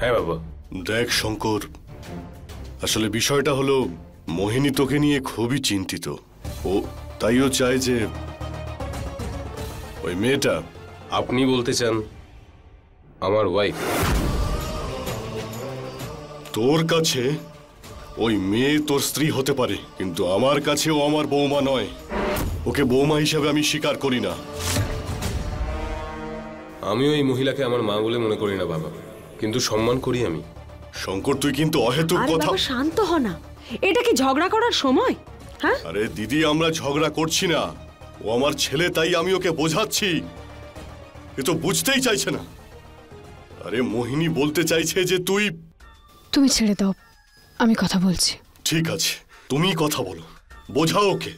হ্যাঁ বাবা। দেখ শঙ্কর, আসলে বিষয়টা হলো মোহিনী তোকে নিয়ে খুবই চিন্তিত। ও তাইও চায় যে ওই মেয়েটা। আপনি বলতে চান আমার ওয়াইফ? তোর কাছে ওই মেয়ে তোর স্ত্রী হতে পারে, কিন্তু আমার কাছে ও আমার বৌমা নয়। ওকে বৌমা হিসাবে আমি স্বীকার করি না। আমিও এই মহিলাকে আমার মা বলে মনে করি না বাবা, কিন্তু সম্মান করি আমি। শঙ্কর, তুই কিন্তু অহেতুক কথা। শান্ত হ না, এটা কি ঝগড়া করার সময়? হ্যাঁ আরে দিদি, আমরা ঝগড়া করছি না। ও আমার ছেলে, তাই আমি ওকে বোঝাচ্ছি। এ তো বুঝতেই চাইছে না। আরে মোহিনী বলতে চাইছে যে তুমি ছেড়ে দাও, আমি কথা বলছি। ঠিক আছে, তুমি কথা বলো, বোঝাও ওকে।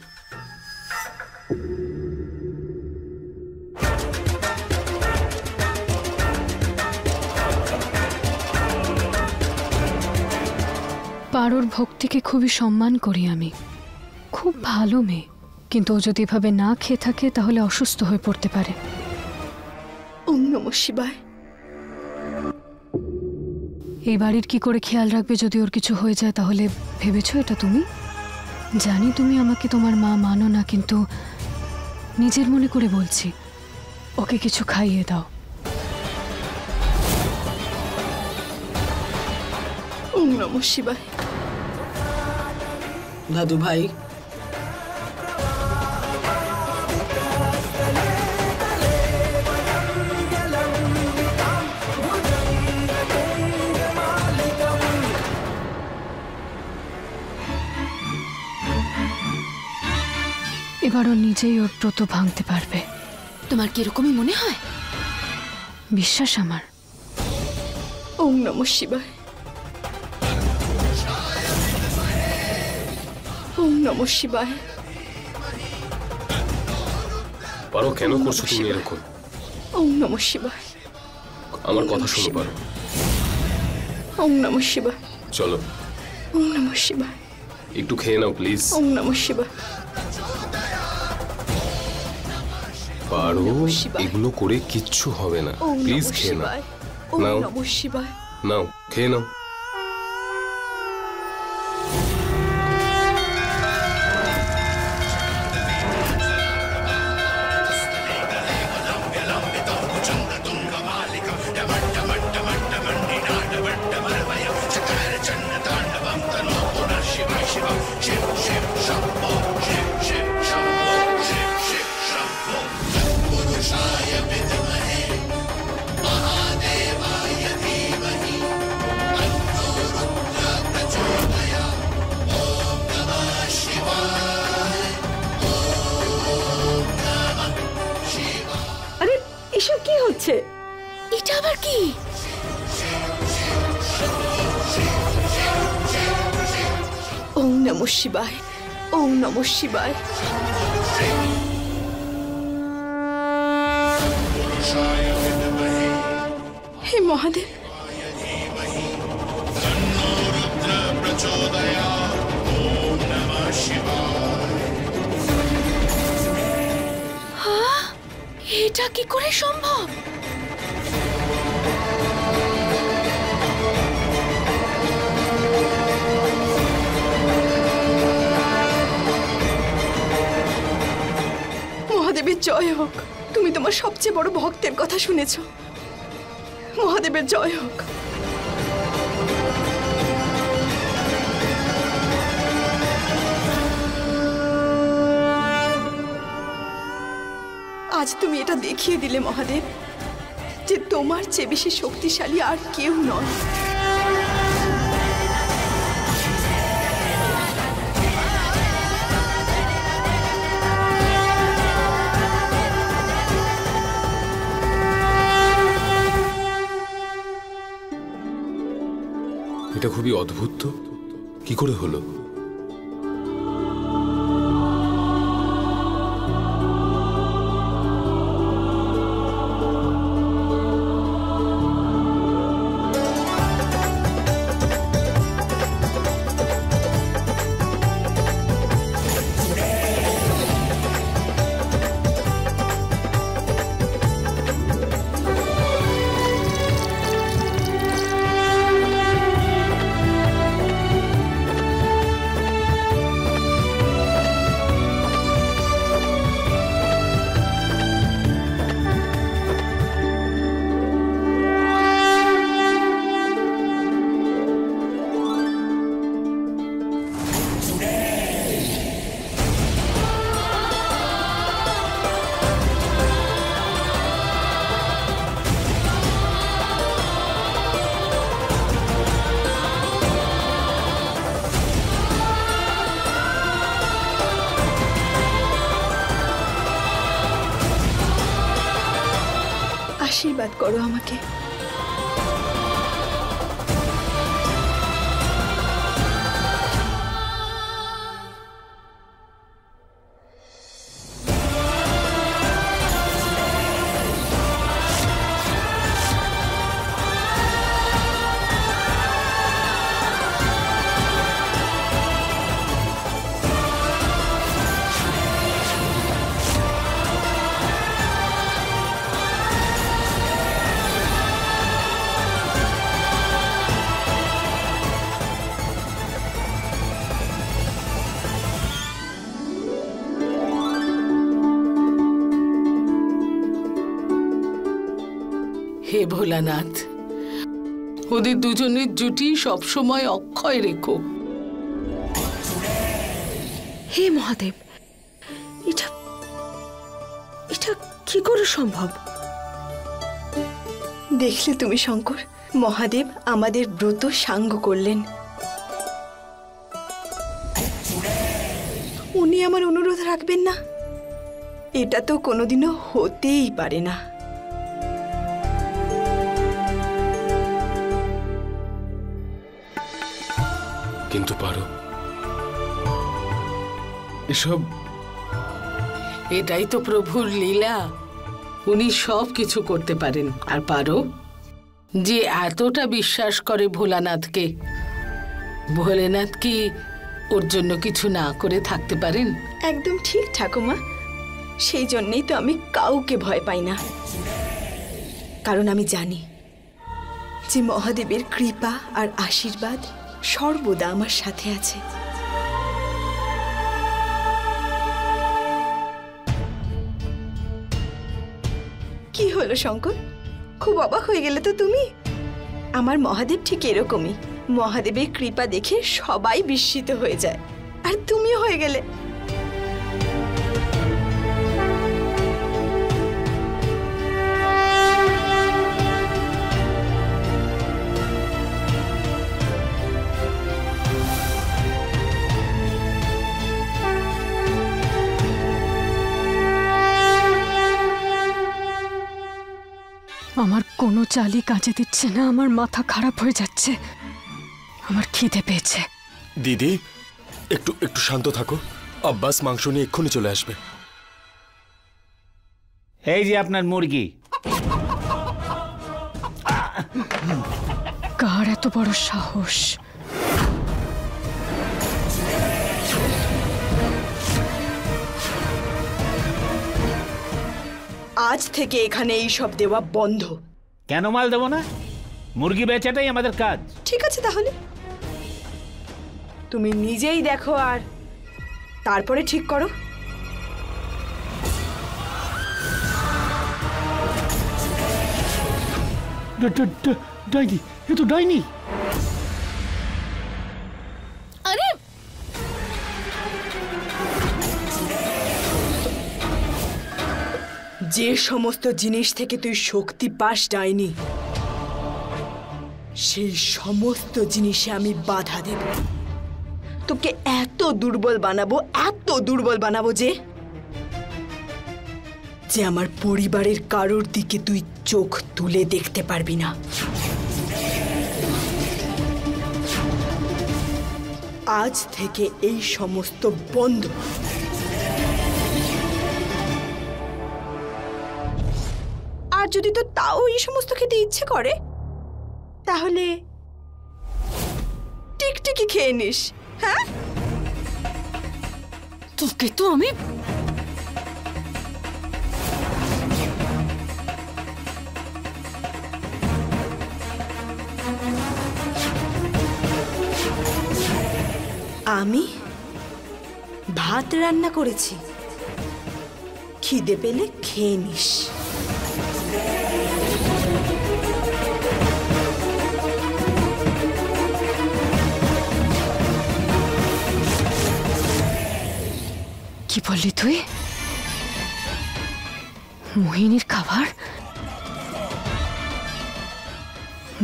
পারোর ভক্তিকে খুবই সম্মান করি আমি, খুব ভালো মেয়ে, কিন্তু ও যদি এভাবে না খেয়ে থাকে তাহলে অসুস্থ হয়ে পড়তে পারে। ওম নমঃ শিবায়। এই বাড়ির কি করে খেয়াল রাখবে যদি ওর কিছু হয়ে যায়? তাহলে ভেবেছো এটা তুমি? জানি তুমি আমাকে তোমার মা মানো না, কিন্তু নিজের মনে করে বলছি, ওকে কিছু খাইয়ে দাও। ওম নমঃ শিবায়। দাদু ভাই, এবার ও নিজেই ওর ব্রত ভাঙতে পারবে। তোমার কি এরকমই মনে হয়? বিশ্বাস আমার। ওম নমঃ শিবায়। ওম নমঃ শিবায়। পারো, কেন করছো তুমি এরকম? ওম নমঃ শিবায়। আমার কথা শোনো পারো। ওম নমঃ শিবায়। চলো। ওম নমঃ শিবায়। একটু খেয়ে নাও প্লিজ। ওম নমঃ শিবায়। পারো, এগুলো করে কিচ্ছু হবে না, প্লিজ খেয়ে নাও। ওম নাও নমঃ শিবায়। নাও, খেয়ে নাও। আরে এসব কি হচ্ছে? এটা আবার কি? ওম নমঃ শিবায়। ওম নমঃ শিবায়। হে মহাদেব, এটা কি করে সম্ভব? মহাদেবের জয় হোক। তুমি তোমার সবচেয়ে বড় ভক্তের কথা শুনেছ। মহাদেবের জয় হোক। আজ তুমি এটা দেখিয়ে দিলে মহাদেব যে তোমার চেয়ে বেশি শক্তিশালী আর কেউ নয়। এটা খুবই অদ্ভুত তো, কি করে হলো? আশীর্বাদ করো আমাকে। হে ভোলানাথ, ওদের দুজনের জুটি সবসময় অক্ষয় রেখো। হে মহাদেব, এটা এটা কি করে সম্ভব? দেখলে তুমি শঙ্কর, মহাদেব আমাদের ব্রত সাঙ্গ করলেন। উনি আমার অনুরোধ রাখবেন না? এটা তো কোনোদিনও হতেই পারে না। কিন্তু পারো, এসব এটাই তো প্রভুর লীলা। উনি সব কিছু করতে পারেন। আর পারো, যে এতটা বিশ্বাস করে ভোলানাথকে, ভোলেনাথ কি ওর জন্য কিছু না করে থাকতে পারেন? একদম ঠিক ঠাকুমা, সেই জন্যই তো আমি কাউকে ভয় পাই না। কারণ আমি জানি যে মহাদেবের কৃপা আর আশীর্বাদ সর্বদা আমার সাথে আছে। কি হলো শঙ্কর, খুব অবাক হয়ে গেলে তো তুমি? আমার মহাদেব ঠিক এরকমই। মহাদেবের কৃপা দেখে সবাই বিস্মিত হয়ে যায়, আর তুমিও হয়ে গেলে। আমার কোনো চালই কাজে দিচ্ছে না, আমার মাথা খারাপ হয়ে যাচ্ছে, আমার খিদে পেয়েছে। দিদি, একটু একটু শান্ত থাকো। আব্বাস মাংস নিয়ে এক্ষুনি চলে আসবে। এই যে আপনার মুরগি। কার এত বড় সাহস? আজ থেকে এখানে এই সব দেওয়া বন্ধ। কেন মাল দেবো না? মুরগি বেচাটাই আমাদের কাজ। ঠিক আছে, তাহলে তুমি নিজেই দেখো আর তারপরে ঠিক করো। ডাইনি, এ তো ডাইনি। আরে যে সমস্ত জিনিস থেকে তুই শক্তি পাস ডাইনি, সেই সমস্ত জিনিসে আমি বাধা দেব। তোকে এত দুর্বল বানাবো, এত দুর্বল বানাবো যে আমার পরিবারের কারোর দিকে তুই চোখ তুলে দেখতে পারবি না। আজ থেকে এই সমস্ত বন্ধ। আর যদি তো তাও এই সমস্ত খেতে ইচ্ছে করে, তাহলে টিকটিকি খেয়ে নিস। হ্যাঁ, তোকে তো আমি আমি ভাত রান্না করেছি, খিদে পেলে খেয়ে নিস। কি বললি তুই? মোহিনীর খাবার?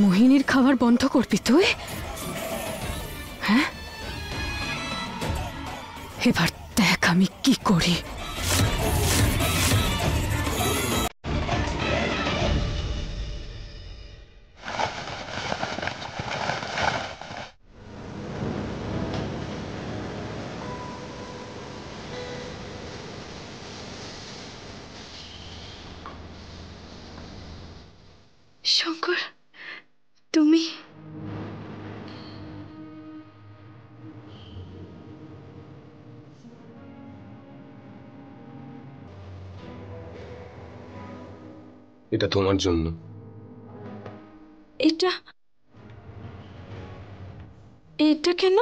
মোহিনীর খাবার বন্ধ করবি তুই? হ্যাঁ, এবার দেখ আমি কি করি। শঙ্কর, তুমি এটা তোমার জন্য। এটা এটা কেন?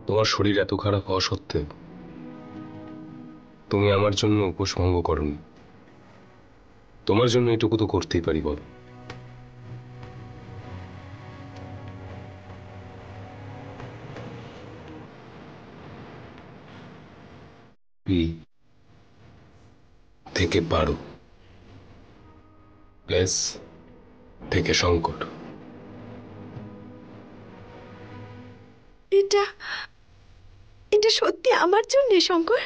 তোমার শরীর এত খারাপ হওয়া সত্ত্বেও তুমি আমার জন্য উপোস ভঙ্গ করনি। তোমার জন্য এটুকু তো করতেই পারি, বলো। পি থেকে পারো, প্লেস থেকে শঙ্কর। এটা এটা সত্যি আমার জন্য শঙ্কর?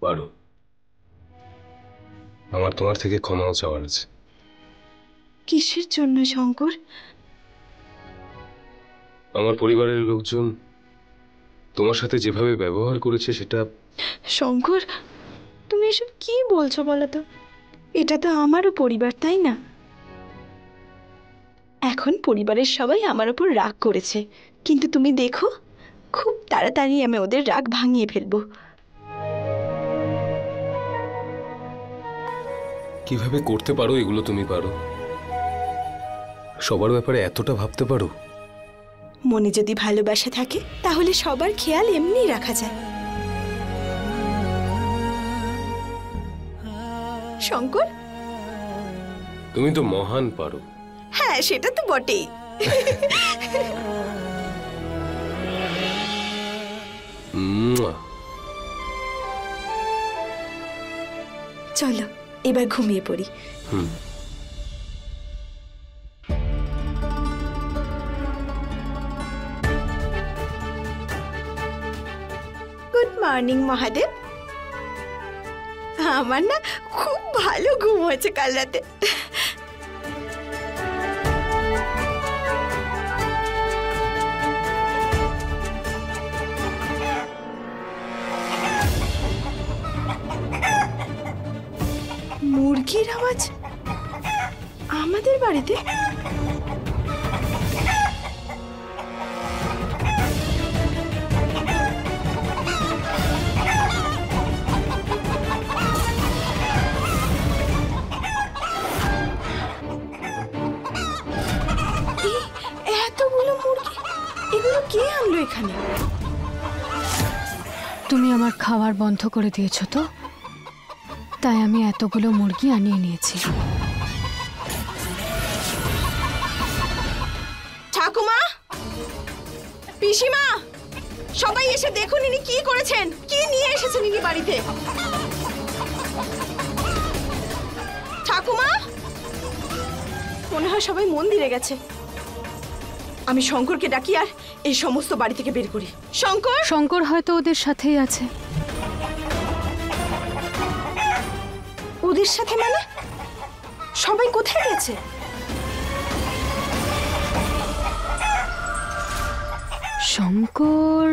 পারো। আমার তোমার থেকে ক্ষমাও চাওয়ার আছে। কিসের জন্য শঙ্কর? আমার পরিবারের লোকজন তোমার সাথে যেভাবে ব্যবহার করেছে সেটা। শঙ্কর, তুমি এসব কি বলছো বলো তো? এটা তো আমারও পরিবার, তাই না? এখন পরিবারের সবাই আমার উপর রাগ করেছে, কিন্তু তুমি দেখো, খুব তাড়াতাড়ি আমি ওদের রাগ ভাঙিয়ে ফেলবো। কিভাবে করতে পারো এগুলো? তুমি পারো? সবার ব্যাপারে এতটা ভাবতে পারো? মনে যদি ভালোবাসা থাকে তাহলে সবার খেয়াল এমনিই রাখা যায়। শঙ্কর, তুমি তো মহান পারো। হ্যাঁ সেটা তো বটেই। মুয়া। চলো এবার ঘুমিয়ে পড়ি। Good morning Mahadev. আমার না খুব ভালো ঘুম হয়েছে কাল রাতে। মুরগির আওয়াজ আমাদের বাড়িতে? এতগুলো মুরগি, এগুলো কে আনলো এখানে? তুমি আমার খাবার বন্ধ করে দিয়েছো তো, তাই আমি এতগুলো মুরগি আনিয়ে নিয়েছি। ঠাকুমা, পিসিমা, সবাই এসে দেখুন ইনি কি করেছেন, কি নিয়ে এসেছেন ইনি বাড়িতে। ঠাকুমা, মনে হয় সবাই মন্দিরে গেছে। আমি শঙ্করকে ডাকি আর এই সমস্ত বাড়ি থেকে বের করি। শঙ্কর, শঙ্কর হয়তো ওদের সাথেই আছে। ওদের সাথে মানে? সবাই কোথায় গেছে? শঙ্কর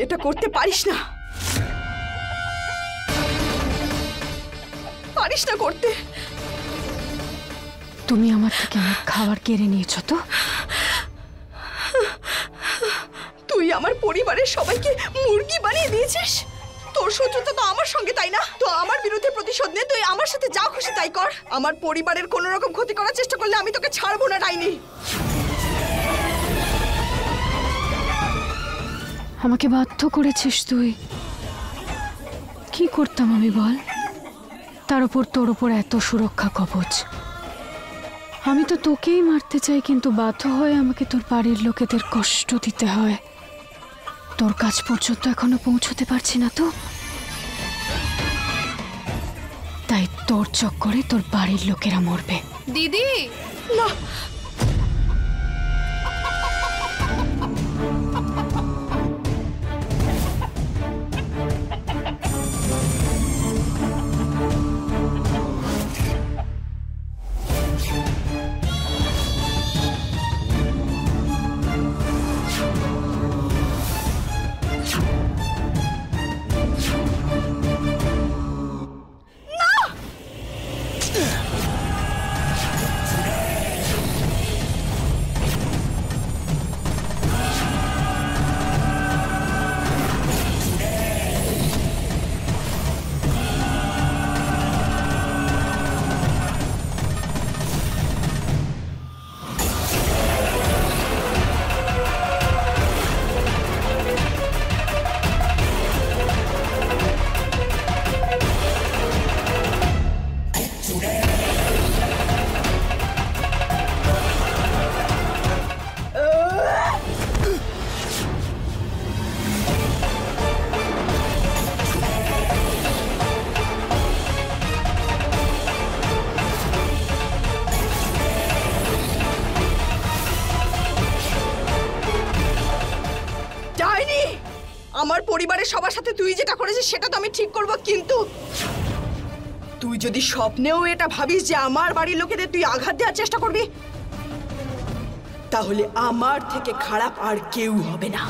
এটা করতে পারিস না, পারিস না করতে। তুমি আমার থেকে আমার খাবার কেড়ে নিয়েছো তো? তুই আমার পরিবারের সবাইকে মুরগি বানিয়ে দিয়েছিস। তোর শত্রুতা তো আমার সঙ্গে, তাই না? তো আমার বিরুদ্ধে প্রতিশোধ নে, তুই আমার সাথে যা খুশি তাই কর। আমার পরিবারের কোনো রকম ক্ষতি করার চেষ্টা করলে আমি তোকে ছাড়বো না, ডাইনি। আমাকে বাধ্য করেছিস তুই। কি করতাম আমি বল? তার উপর তোর উপর এত সুরক্ষা কবচ। আমি তো তোকেই মারতে চাই, কিন্তু বাধ্য হয়ে আমাকে তোর বাড়ির লোকেদের কষ্ট দিতে হয়। তোর কাছ পর্যন্ত এখনো পৌঁছতে পারছি না তো, তাই তোর চক্করে তোর বাড়ির লোকেরা মরবে। দিদি না, আমার পরিবারের সবার সাথে তুই যেটা করেছিস সেটা তো আমি ঠিক করব, কিন্তু তুই যদি স্বপ্নেও এটা ভাবিস যে আমার বাড়ির লোকেদের তুই আঘাত দেওয়ার চেষ্টা করবি, তাহলে আমার থেকে খারাপ আর কেউ হবে না।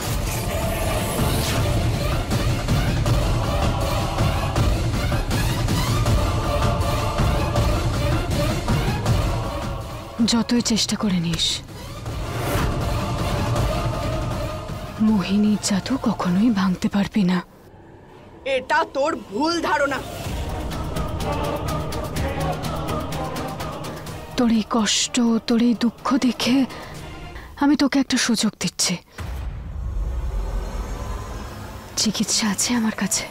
যতই চেষ্টা করে নিস, মোহিনীর জাদু কখনোই ভাঙতে পারবি না। এটা তোর ভুল ধারণা। তোর এই কষ্ট, তোর এই দুঃখ দেখে আমি তোকে একটা সুযোগ দিচ্ছি। চিকিৎসা আছে আমার কাছে।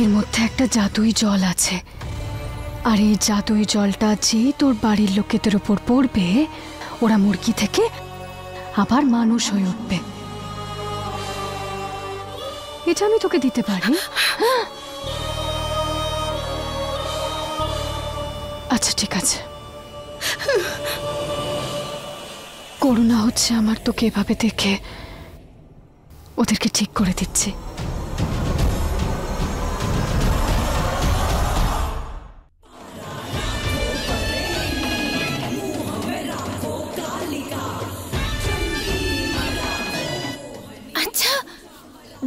এর মধ্যে একটা জাদুই জল আছে, আর এই জাদুই জলটা যেই তোর বাড়ির লোকেদের উপর পড়বে, ওরা মুরগি থেকে আবার মানুষ হয়ে উঠবে। এটা আমি তোকে দিতে পারি। আচ্ছা ঠিক আছে, করুণা হচ্ছে আমার তোকে এভাবে দেখে ওদেরকে ঠিক করে দিচ্ছি।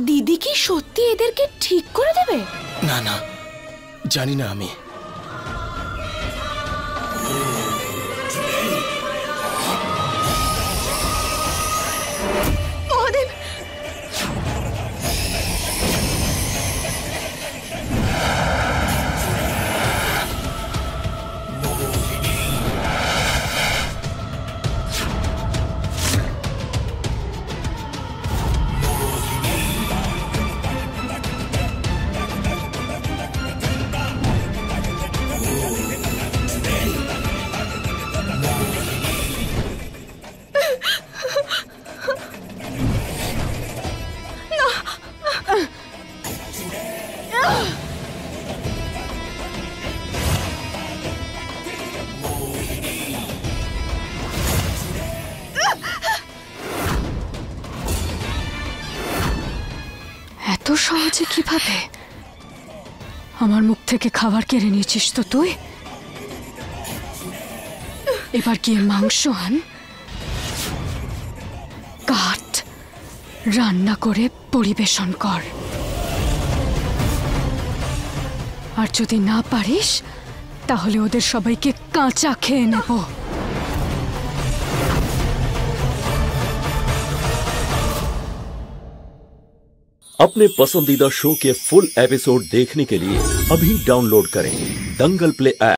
দিদি কি সত্যি এদেরকে ঠিক করে দেবে? না না, জানি না আমি। মহাদেব, সহজে কিভাবে? আমার মুখ থেকে খাবার কেড়ে নিয়েছিস তো তুই। এবার গিয়ে মাংস আন, কাট, রান্না করে পরিবেশন কর। আর যদি না পারিস তাহলে ওদের সবাইকে কাঁচা খেয়ে নেব। अपने पसंदीदा शो के फुल एपिसोड देखने के लिए अभी डाउनलोड करें दंगल प्ले ऐप।